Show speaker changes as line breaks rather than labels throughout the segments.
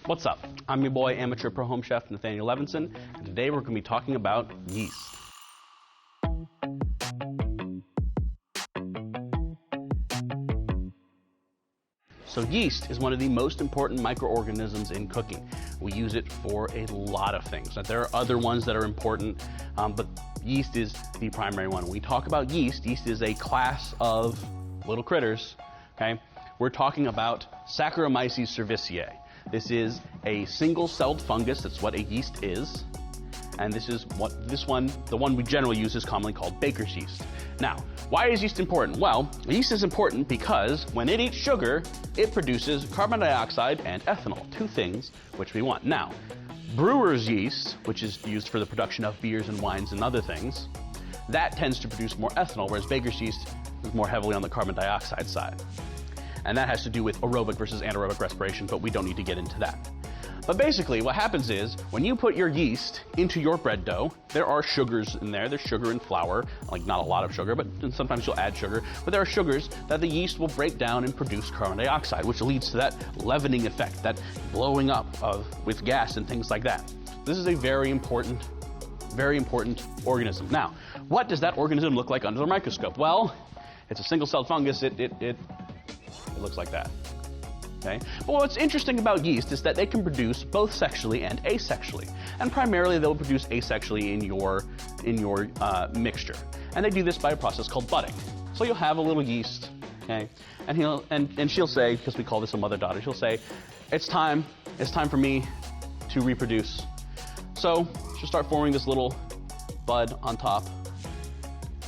What's up? I'm your boy, amateur pro home chef Nathanael Levinson, and today we're going to be talking about yeast. So yeast is one of the most important microorganisms in cooking. We use it for a lot of things. Now, there are other ones that are important, but yeast is the primary one. When we talk about yeast, yeast is a class of little critters, okay? We're talking about Saccharomyces cerevisiae. This is a single-celled fungus. That's what a yeast is. And this is what the one we generally use is commonly called baker's yeast. Now, why is yeast important? Well, yeast is important because when it eats sugar, it produces carbon dioxide and ethanol, two things which we want. Now, brewer's yeast, which is used for the production of beers and wines and other things, that tends to produce more ethanol, whereas baker's yeast is more heavily on the carbon dioxide side. And that has to do with aerobic versus anaerobic respiration, but we don't need to get into that. But basically, what happens is, when you put your yeast into your bread dough, there are sugars in there. There's sugar in flour, like not a lot of sugar, but sometimes you'll add sugar. But there are sugars that the yeast will break down and produce carbon dioxide, which leads to that leavening effect, that blowing up with gas and things like that. This is a very important organism. Now, what does that organism look like under the microscope? Well, it's a single-celled fungus. It looks like that. Okay? But what's interesting about yeast is that they can produce both sexually and asexually. And primarily they'll produce asexually in your mixture. And they do this by a process called budding. So you'll have a little yeast, okay? And she'll say, because we call this a mother-daughter, she'll say, it's time for me to reproduce. So she'll start forming this little bud on top,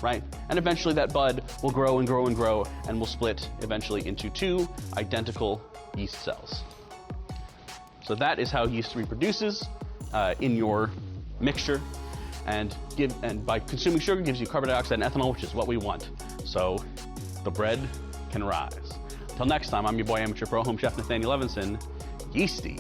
right? And eventually that bud will grow and grow and grow and will split eventually into two identical yeast cells. So that is how yeast reproduces in your mixture, and by consuming sugar gives you carbon dioxide and ethanol, which is what we want. So the bread can rise. Until next time, I'm your boy, amateur pro home chef Nathanael Levinson. Yeasty.